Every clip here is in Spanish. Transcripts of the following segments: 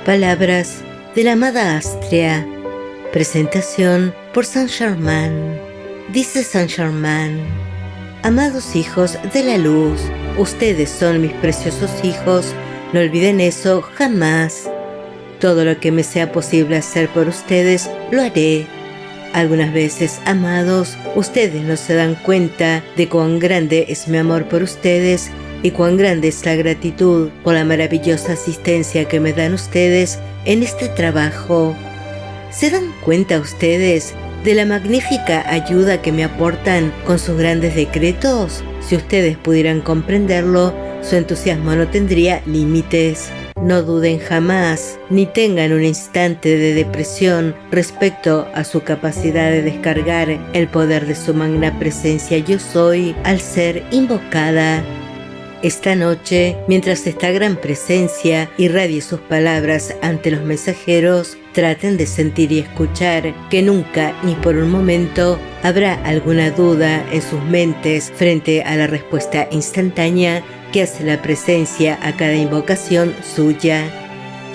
Palabras de la amada Astrea. Presentación por Saint Germain. Dice Saint Germain: amados hijos de la luz, ustedes son mis preciosos hijos, no olviden eso jamás. Todo lo que me sea posible hacer por ustedes, lo haré. Algunas veces, amados, ustedes no se dan cuenta de cuán grande es mi amor por ustedes y cuán grande es la gratitud por la maravillosa asistencia que me dan ustedes en este trabajo. ¿Se dan cuenta ustedes de la magnífica ayuda que me aportan con sus grandes decretos? Si ustedes pudieran comprenderlo, su entusiasmo no tendría límites. No duden jamás, ni tengan un instante de depresión respecto a su capacidad de descargar el poder de su magna presencia Yo Soy al ser invocada. Esta noche, mientras esta gran presencia irradie sus palabras ante los mensajeros, traten de sentir y escuchar que nunca ni por un momento habrá alguna duda en sus mentes frente a la respuesta instantánea que hace la presencia a cada invocación suya.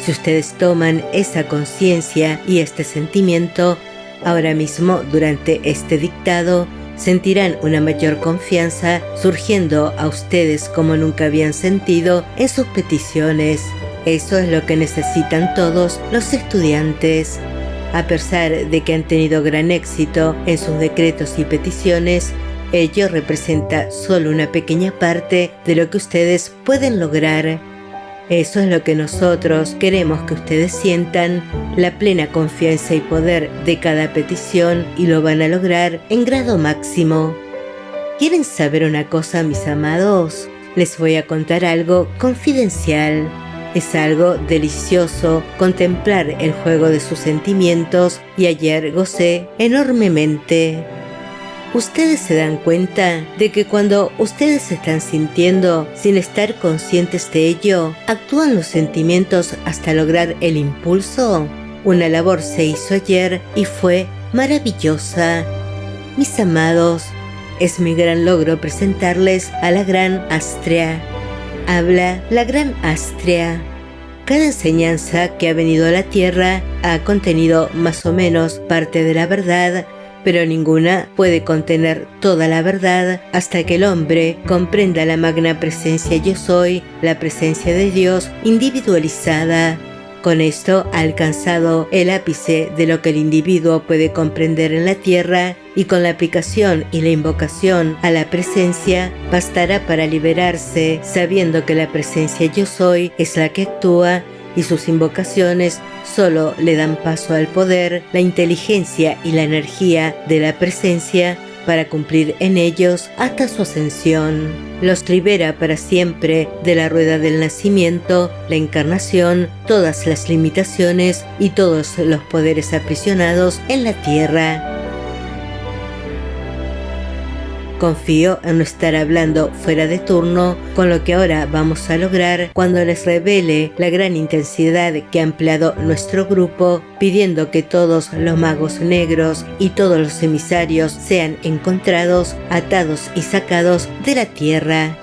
Si ustedes toman esa conciencia y este sentimiento, ahora mismo durante este dictado, sentirán una mayor confianza surgiendo a ustedes como nunca habían sentido en sus peticiones. Eso es lo que necesitan todos los estudiantes. A pesar de que han tenido gran éxito en sus decretos y peticiones, ello representa solo una pequeña parte de lo que ustedes pueden lograr. Eso es lo que nosotros queremos que ustedes sientan, la plena confianza y poder de cada petición, y lo van a lograr en grado máximo. ¿Quieren saber una cosa, mis amados? Les voy a contar algo confidencial. Es algo delicioso contemplar el juego de sus sentimientos y ayer gocé enormemente. Ustedes se dan cuenta de que cuando ustedes están sintiendo sin estar conscientes de ello, actúan los sentimientos hasta lograr el impulso. Una labor se hizo ayer y fue maravillosa. Mis amados, es mi gran logro presentarles a la gran Astrea. Habla la gran Astrea. Cada enseñanza que ha venido a la Tierra ha contenido más o menos parte de la verdad, pero ninguna puede contener toda la verdad hasta que el hombre comprenda la magna presencia Yo Soy, la presencia de Dios individualizada. Con esto ha alcanzado el ápice de lo que el individuo puede comprender en la tierra, y con la aplicación y la invocación a la presencia bastará para liberarse, sabiendo que la presencia Yo Soy es la que actúa, y sus invocaciones solo le dan paso al poder, la inteligencia y la energía de la presencia para cumplir en ellos hasta su ascensión. Los libera para siempre de la rueda del nacimiento, la encarnación, todas las limitaciones y todos los poderes aprisionados en la tierra. Confío en no estar hablando fuera de turno, con lo que ahora vamos a lograr cuando les revele la gran intensidad que ha empleado nuestro grupo, pidiendo que todos los magos negros y todos los emisarios sean encontrados, atados y sacados de la tierra.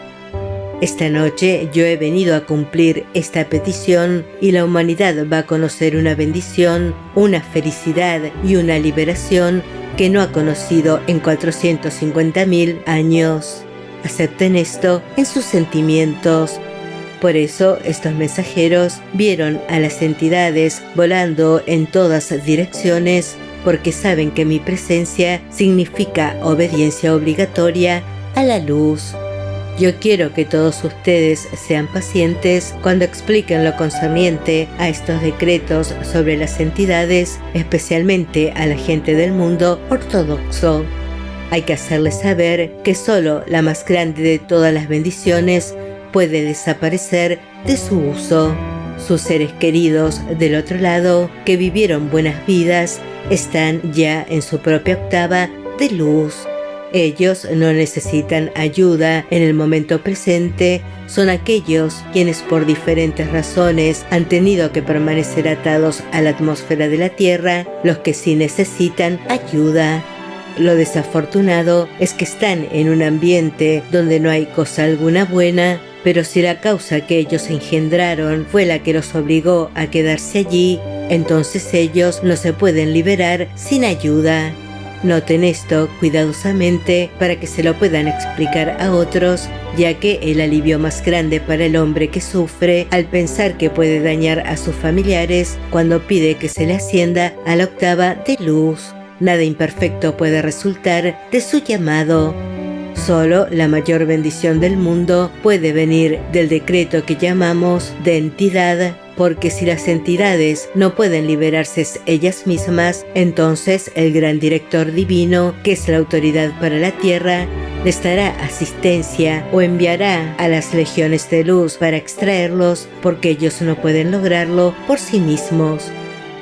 Esta noche yo he venido a cumplir esta petición y la humanidad va a conocer una bendición, una felicidad y una liberación que no ha conocido en 450.000 años. Acepten esto en sus sentimientos. Por eso estos mensajeros vieron a las entidades volando en todas direcciones, porque saben que mi presencia significa obediencia obligatoria a la luz. Yo quiero que todos ustedes sean pacientes cuando expliquen lo concerniente a estos decretos sobre las entidades, especialmente a la gente del mundo ortodoxo. Hay que hacerles saber que solo la más grande de todas las bendiciones puede desaparecer de su uso. Sus seres queridos del otro lado, que vivieron buenas vidas, están ya en su propia octava de luz. Ellos no necesitan ayuda en el momento presente, son aquellos quienes por diferentes razones han tenido que permanecer atados a la atmósfera de la Tierra, los que sí necesitan ayuda. Lo desafortunado es que están en un ambiente donde no hay cosa alguna buena, Pero si la causa que ellos engendraron fue la que los obligó a quedarse allí, entonces ellos no se pueden liberar sin ayuda. Noten esto cuidadosamente para que se lo puedan explicar a otros, ya que el alivio más grande para el hombre que sufre al pensar que puede dañar a sus familiares cuando pide que se le ascienda a la octava de luz. Nada imperfecto puede resultar de su llamado. Solo la mayor bendición del mundo puede venir del decreto que llamamos de entidad, porque si las entidades no pueden liberarse ellas mismas, entonces el gran director divino, que es la autoridad para la tierra, les dará asistencia o enviará a las legiones de luz para extraerlos, porque ellos no pueden lograrlo por sí mismos.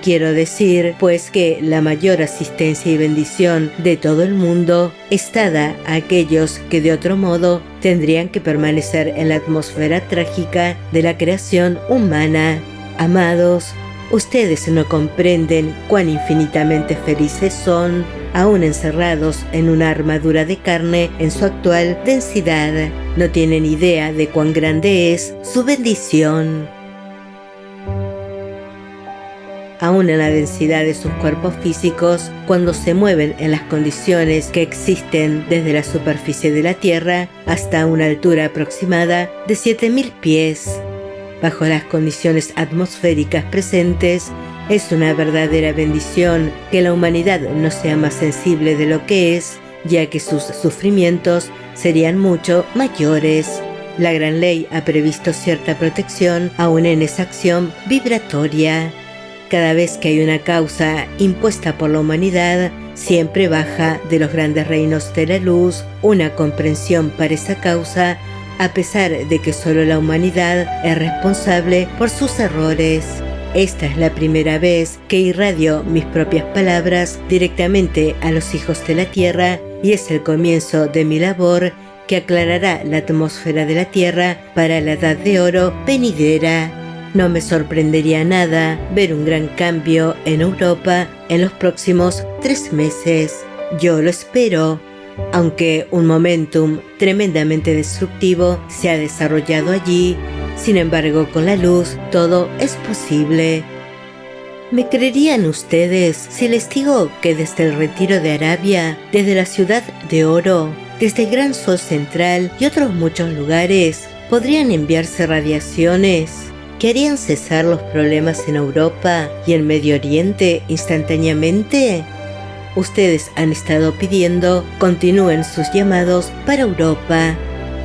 Quiero decir, pues, que la mayor asistencia y bendición de todo el mundo es dada a aquellos que de otro modo tendrían que permanecer en la atmósfera trágica de la creación humana. Amados, ustedes no comprenden cuán infinitamente felices son, aún encerrados en una armadura de carne en su actual densidad. No tienen idea de cuán grande es su bendición. Aún en la densidad de sus cuerpos físicos, cuando se mueven en las condiciones que existen desde la superficie de la Tierra hasta una altura aproximada de 7000 pies. Bajo las condiciones atmosféricas presentes, es una verdadera bendición que la humanidad no sea más sensible de lo que es, ya que sus sufrimientos serían mucho mayores. La gran ley ha previsto cierta protección aún en esa acción vibratoria. Cada vez que hay una causa impuesta por la humanidad, siempre baja de los grandes reinos de la luz una comprensión para esa causa, a pesar de que solo la humanidad es responsable por sus errores. Esta es la primera vez que irradio mis propias palabras directamente a los hijos de la tierra y es el comienzo de mi labor que aclarará la atmósfera de la tierra para la edad de oro venidera. No me sorprendería nada ver un gran cambio en Europa en los próximos 3 meses. Yo lo espero, aunque un momentum tremendamente destructivo se ha desarrollado allí. Sin embargo, con la luz todo es posible. ¿Me creerían ustedes si les digo que desde el retiro de Arabia, desde la ciudad de oro, desde el gran sol central y otros muchos lugares, podrían enviarse radiaciones que harían cesar los problemas en Europa y en Medio Oriente instantáneamente? Ustedes han estado pidiendo continúen sus llamados para Europa.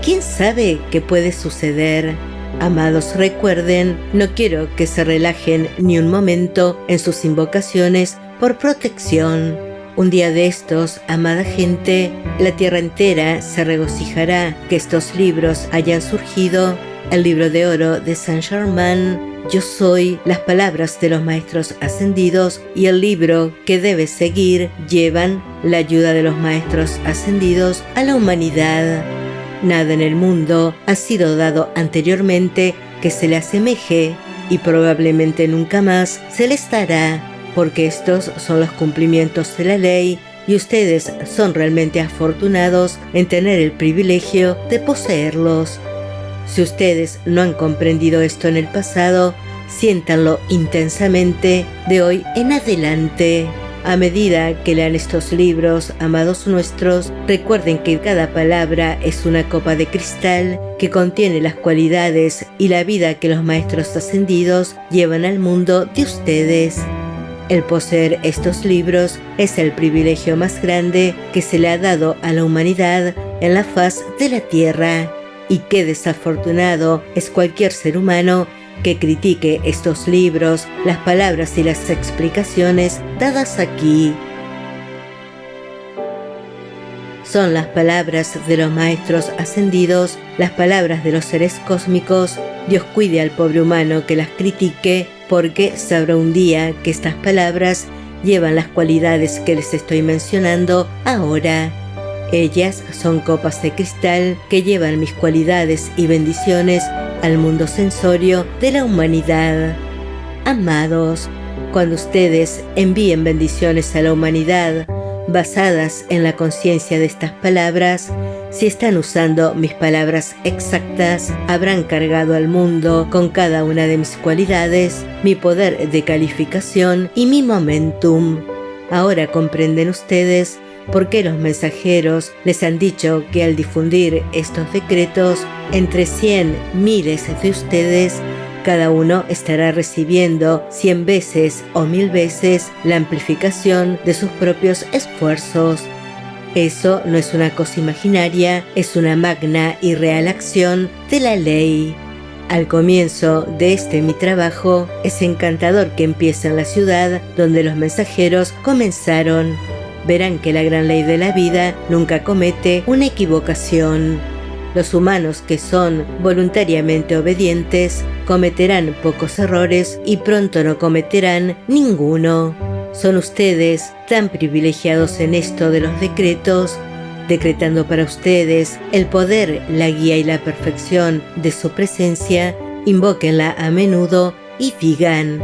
¿Quién sabe qué puede suceder? Amados, recuerden, no quiero que se relajen ni un momento en sus invocaciones por protección. Un día de estos, amada gente, la tierra entera se regocijará que estos libros hayan surgido. El libro de oro de Saint Germain, Yo soy, las palabras de los maestros ascendidos, y el libro que debe seguir llevan la ayuda de los maestros ascendidos a la humanidad. Nada en el mundo ha sido dado anteriormente que se le asemeje y probablemente nunca más se les dará, porque estos son los cumplimientos de la ley y ustedes son realmente afortunados en tener el privilegio de poseerlos. Si ustedes no han comprendido esto en el pasado, siéntanlo intensamente de hoy en adelante. A medida que lean estos libros, amados nuestros, recuerden que cada palabra es una copa de cristal que contiene las cualidades y la vida que los maestros ascendidos llevan al mundo de ustedes. El poseer estos libros es el privilegio más grande que se le ha dado a la humanidad en la faz de la tierra. Y qué desafortunado es cualquier ser humano que critique estos libros, las palabras y las explicaciones dadas aquí. Son las palabras de los maestros ascendidos, las palabras de los seres cósmicos. Dios cuide al pobre humano que las critique, porque sabrá un día que estas palabras llevan las cualidades que les estoy mencionando ahora. Ellas son copas de cristal que llevan mis cualidades y bendiciones al mundo sensorio de la humanidad. Amados, cuando ustedes envíen bendiciones a la humanidad basadas en la conciencia de estas palabras, Si están usando mis palabras exactas, habrán cargado al mundo con cada una de mis cualidades, mi poder de calificación y mi momentum. Ahora comprenden ustedes por qué los mensajeros les han dicho que al difundir estos decretos, entre 100 miles de ustedes, cada uno estará recibiendo 100 veces o 1000 veces la amplificación de sus propios esfuerzos. Eso no es una cosa imaginaria, es una magna y real acción de la ley. Al comienzo de mi trabajo, es encantador que empiece en la ciudad donde los mensajeros comenzaron. Verán que la gran ley de la vida nunca comete una equivocación. Los humanos que son voluntariamente obedientes cometerán pocos errores y pronto no cometerán ninguno. Son ustedes tan privilegiados en esto de los decretos, decretando para ustedes el poder, la guía y la perfección de su presencia. Invóquenla a menudo y digan: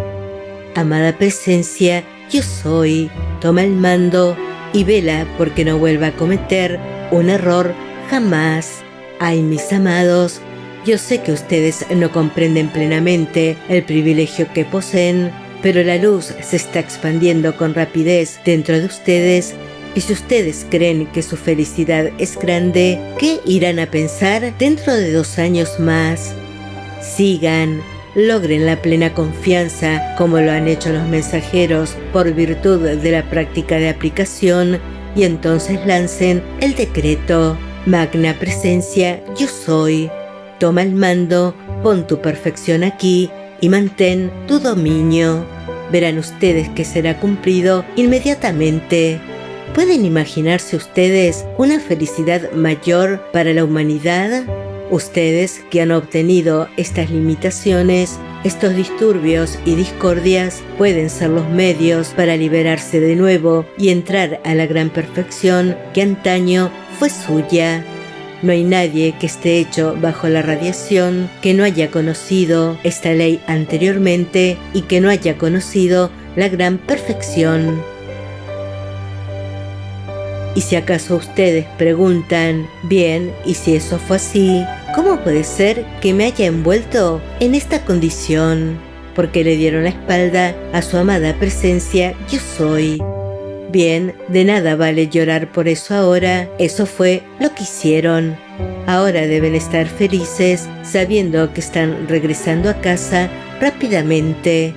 amada presencia, yo soy, toma el mando y vela porque no vuelva a cometer un error jamás. Ay, mis amados, yo sé que ustedes no comprenden plenamente el privilegio que poseen, pero la luz se está expandiendo con rapidez dentro de ustedes, y si ustedes creen que su felicidad es grande, ¿qué irán a pensar dentro de 2 años más? Sigan, logren la plena confianza como lo han hecho los mensajeros por virtud de la práctica de aplicación, y entonces lancen el decreto: magna presencia, yo soy. Toma el mando, pon tu perfección aquí y mantén tu dominio. Verán ustedes que será cumplido inmediatamente. ¿Pueden imaginarse ustedes una felicidad mayor para la humanidad? Ustedes que han obtenido estas limitaciones, estos disturbios y discordias, pueden ser los medios para liberarse de nuevo y entrar a la gran perfección que antaño fue suya. No hay nadie que esté hecho bajo la radiación que no haya conocido esta ley anteriormente y que no haya conocido la gran perfección. Y si acaso ustedes preguntan: bien, y si eso fue así, ¿cómo puede ser que me haya envuelto en esta condición? Porque le dieron la espalda a su amada presencia, yo soy. Bien, de nada vale llorar por eso ahora, eso fue lo que hicieron. Ahora deben estar felices sabiendo que están regresando a casa rápidamente.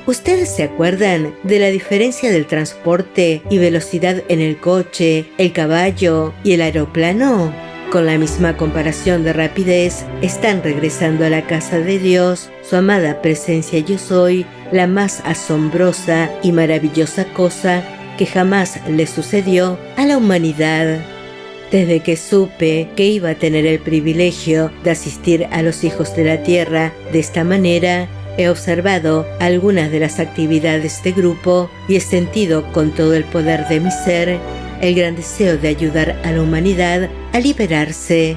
¿Ustedes se acuerdan de la diferencia del transporte y velocidad en el coche, el caballo y el aeroplano? Con la misma comparación de rapidez, están regresando a la casa de Dios, su amada presencia yo soy, la más asombrosa y maravillosa cosa que jamás le sucedió a la humanidad. Desde que supe que iba a tener el privilegio de asistir a los hijos de la tierra de esta manera, he observado algunas de las actividades de grupo y he sentido con todo el poder de mi ser el gran deseo de ayudar a la humanidad a liberarse.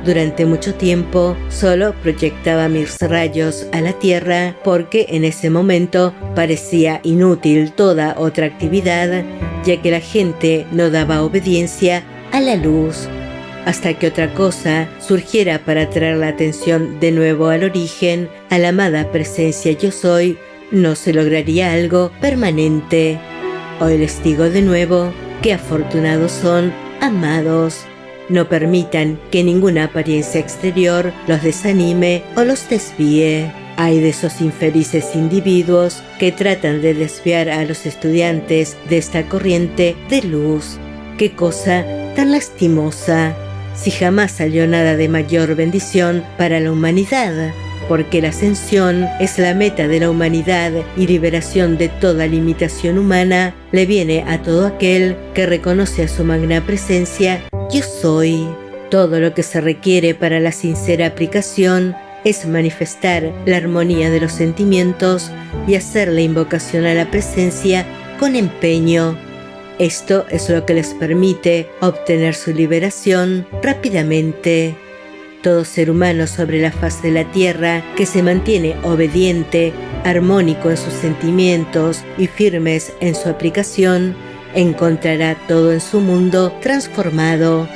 Durante mucho tiempo solo proyectaba mis rayos a la tierra porque en ese momento parecía inútil toda otra actividad, ya que la gente no daba obediencia a la luz. Hasta que otra cosa surgiera para traer la atención de nuevo al origen, a la amada presencia yo soy, no se lograría algo permanente. Hoy les digo de nuevo, qué afortunados son, amados. No permitan que ninguna apariencia exterior los desanime o los desvíe. Hay de esos infelices individuos que tratan de desviar a los estudiantes de esta corriente de luz. ¡Qué cosa tan lastimosa! Si jamás salió nada de mayor bendición para la humanidad, porque la ascensión es la meta de la humanidad y liberación de toda limitación humana, le viene a todo aquel que reconoce a su magna presencia, yo soy. Todo lo que se requiere para la sincera aplicación es manifestar la armonía de los sentimientos y hacer la invocación a la presencia con empeño. Esto es lo que les permite obtener su liberación rápidamente. Todo ser humano sobre la faz de la tierra que se mantiene obediente, armónico en sus sentimientos y firmes en su aplicación, encontrará todo en su mundo transformado.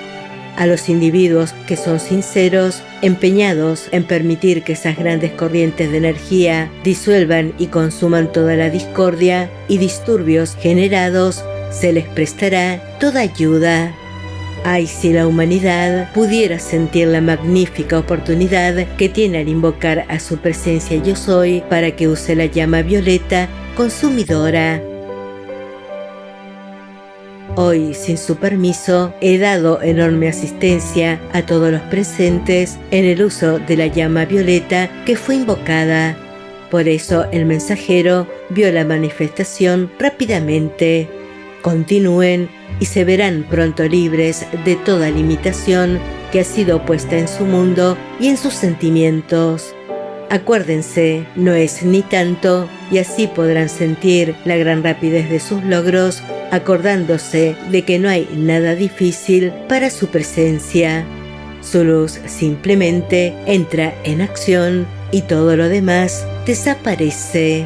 A los individuos que son sinceros, empeñados en permitir que esas grandes corrientes de energía disuelvan y consuman toda la discordia y disturbios generados, se les prestará toda ayuda. Ay, si la humanidad pudiera sentir la magnífica oportunidad que tiene al invocar a su presencia Yo Soy para que use la llama violeta consumidora. Hoy, sin su permiso, he dado enorme asistencia a todos los presentes en el uso de la llama violeta que fue invocada. Por eso el mensajero vio la manifestación rápidamente. Continúen y se verán pronto libres de toda limitación que ha sido puesta en su mundo y en sus sentimientos. Acuérdense, no es ni tanto, y así podrán sentir la gran rapidez de sus logros, acordándose de que no hay nada difícil para su presencia. Su luz simplemente entra en acción y todo lo demás desaparece.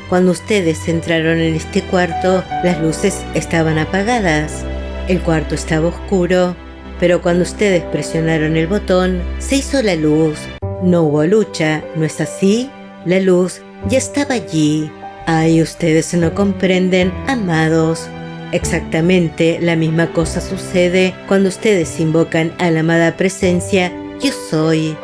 Cuando ustedes entraron en este cuarto, las luces estaban apagadas. El cuarto estaba oscuro, pero cuando ustedes presionaron el botón, se hizo la luz. No hubo lucha, ¿no es así? La luz ya estaba allí. Ay, ustedes no comprenden, amados. Exactamente la misma cosa sucede cuando ustedes invocan a la amada presencia Yo Soy.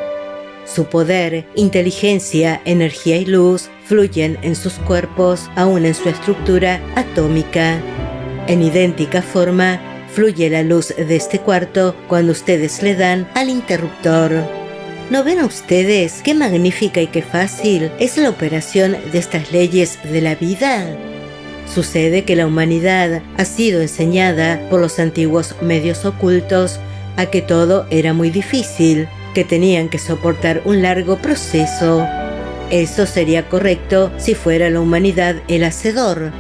Su poder, inteligencia, energía y luz fluyen en sus cuerpos, aún en su estructura atómica. En idéntica forma, fluye la luz de este cuarto cuando ustedes le dan al interruptor. ¿No ven ustedes qué magnífica y qué fácil es la operación de estas leyes de la vida? Sucede que la humanidad ha sido enseñada por los antiguos medios ocultos a que todo era muy difícil, que tenían que soportar un largo proceso. Eso sería correcto si fuera la humanidad el hacedor.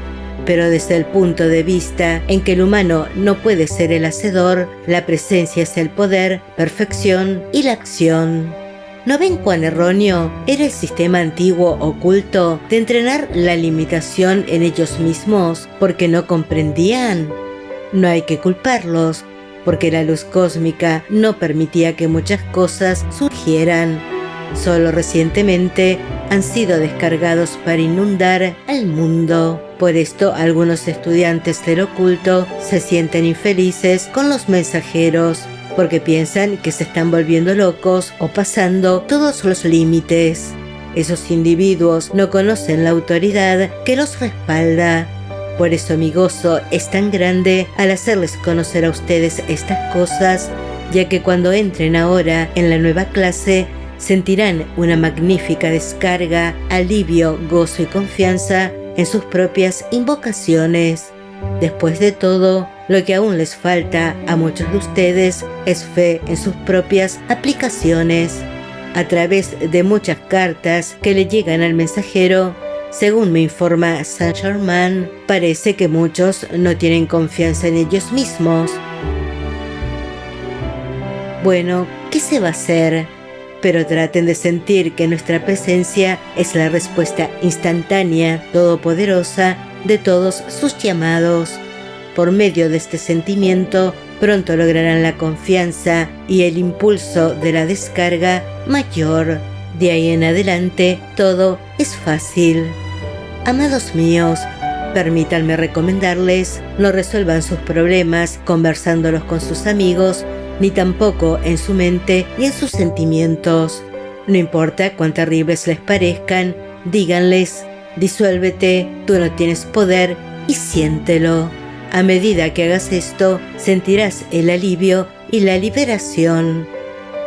Pero desde el punto de vista en que el humano no puede ser el hacedor, la presencia es el poder, perfección y la acción. ¿No ven cuán erróneo era el sistema antiguo oculto de entrenar la limitación en ellos mismos porque no comprendían? No hay que culparlos, porque la luz cósmica no permitía que muchas cosas surgieran. Solo recientemente han sido descargados para inundar al mundo. Por esto algunos estudiantes del oculto se sienten infelices con los mensajeros, porque piensan que se están volviendo locos o pasando todos los límites. Esos individuos no conocen la autoridad que los respalda. Por eso mi gozo es tan grande al hacerles conocer a ustedes estas cosas, ya que cuando entren ahora en la nueva clase, sentirán una magnífica descarga, alivio, gozo y confianza en sus propias invocaciones. Después de todo, lo que aún les falta a muchos de ustedes es fe en sus propias aplicaciones. A través de muchas cartas que le llegan al mensajero, según me informa Saint Germain, parece que muchos no tienen confianza en ellos mismos. Bueno, ¿qué se va a hacer? Pero traten de sentir que nuestra presencia es la respuesta instantánea, todopoderosa de todos sus llamados. Por medio de este sentimiento, pronto lograrán la confianza y el impulso de la descarga mayor. De ahí en adelante, todo es fácil. Amados míos, permítanme recomendarles, no resuelvan sus problemas conversándolos con sus amigos, ni tampoco en su mente y en sus sentimientos. No importa cuán terribles les parezcan, díganles, disuélvete, tú no tienes poder, y siéntelo. A medida que hagas esto, sentirás el alivio y la liberación.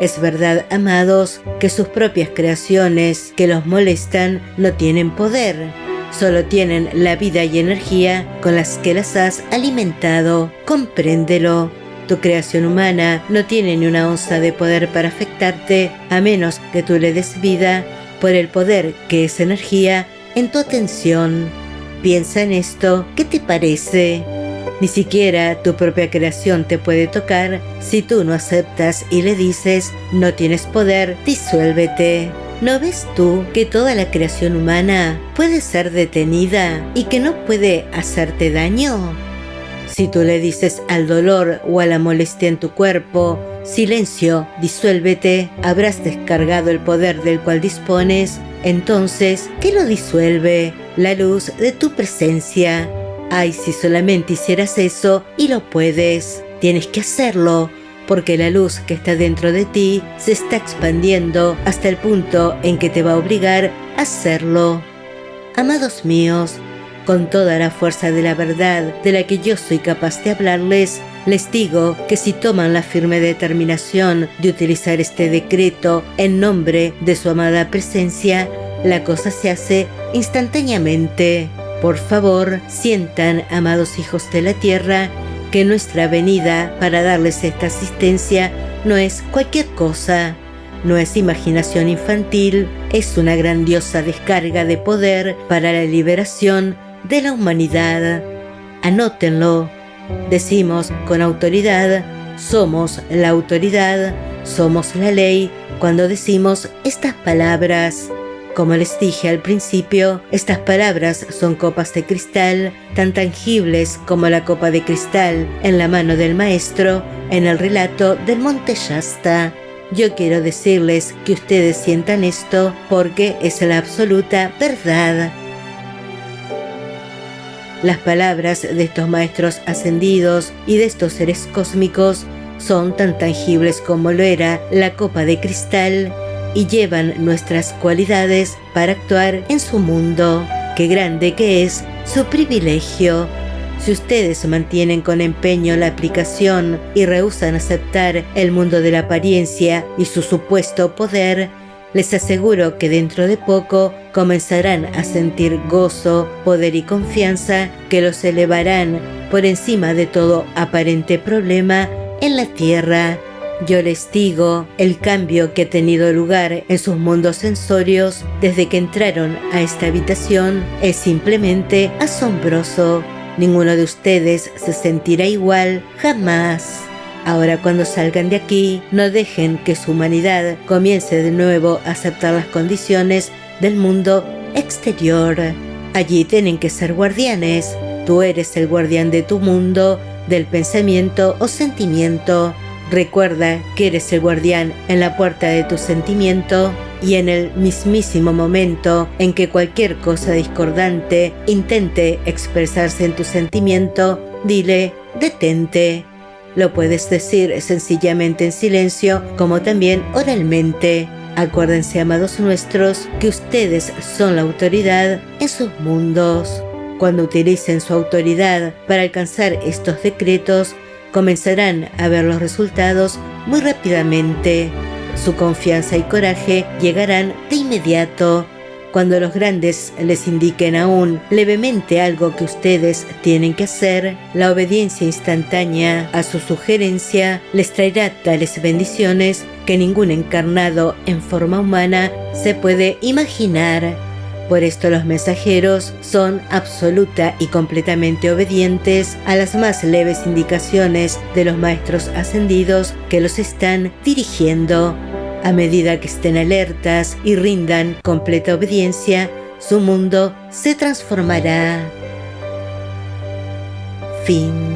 Es verdad, amados, que sus propias creaciones que los molestan no tienen poder. Solo tienen la vida y energía con las que las has alimentado. Compréndelo. Tu creación humana no tiene ni una onza de poder para afectarte, a menos que tú le des vida por el poder que es energía en tu atención. Piensa en esto, ¿qué te parece? Ni siquiera tu propia creación te puede tocar si tú no aceptas y le dices, no tienes poder, disuélvete. ¿No ves tú que toda la creación humana puede ser detenida y que no puede hacerte daño? Si tú le dices al dolor o a la molestia en tu cuerpo, silencio, disuélvete, habrás descargado el poder del cual dispones. Entonces, ¿qué lo disuelve? La luz de tu presencia. Ay, si solamente hicieras eso, y lo puedes. Tienes que hacerlo, porque la luz que está dentro de ti se está expandiendo hasta el punto en que te va a obligar a hacerlo. Amados míos, con toda la fuerza de la verdad de la que yo soy capaz de hablarles, les digo que si toman la firme determinación de utilizar este decreto en nombre de su amada presencia, la cosa se hace instantáneamente. Por favor, sientan, amados hijos de la tierra, que nuestra venida para darles esta asistencia no es cualquier cosa. No es imaginación infantil, es una grandiosa descarga de poder para la liberación de la humanidad. Anótenlo. Decimos con autoridad, somos la autoridad, somos la ley, cuando decimos estas palabras. Como les dije al principio, estas palabras son copas de cristal, tan tangibles como la copa de cristal en la mano del maestro en el relato del Monte Shasta. Yo quiero decirles que ustedes sientan esto porque es la absoluta verdad. Las palabras de estos maestros ascendidos y de estos seres cósmicos son tan tangibles como lo era la copa de cristal y llevan nuestras cualidades para actuar en su mundo. Qué grande que es su privilegio. Si ustedes mantienen con empeño la aplicación y rehúsan aceptar el mundo de la apariencia y su supuesto poder, les aseguro que dentro de poco comenzarán a sentir gozo, poder y confianza que los elevarán por encima de todo aparente problema en la tierra. Yo les digo, el cambio que ha tenido lugar en sus mundos sensorios desde que entraron a esta habitación es simplemente asombroso. Ninguno de ustedes se sentirá igual jamás. Ahora cuando salgan de aquí, no dejen que su humanidad comience de nuevo a aceptar las condiciones del mundo exterior. Allí tienen que ser guardianes. Tú eres el guardián de tu mundo, del pensamiento o sentimiento. Recuerda que eres el guardián en la puerta de tu sentimiento y en el mismísimo momento en que cualquier cosa discordante intente expresarse en tu sentimiento, dile, detente. Lo puedes decir sencillamente en silencio, como también oralmente. Acuérdense, amados nuestros, que ustedes son la autoridad en sus mundos. Cuando utilicen su autoridad para alcanzar estos decretos, comenzarán a ver los resultados muy rápidamente. Su confianza y coraje llegarán de inmediato. Cuando los grandes les indiquen aún levemente algo que ustedes tienen que hacer, la obediencia instantánea a su sugerencia les traerá tales bendiciones que ningún encarnado en forma humana se puede imaginar. Por esto los mensajeros son absoluta y completamente obedientes a las más leves indicaciones de los maestros ascendidos que los están dirigiendo. A medida que estén alertas y rindan completa obediencia, su mundo se transformará. Fin.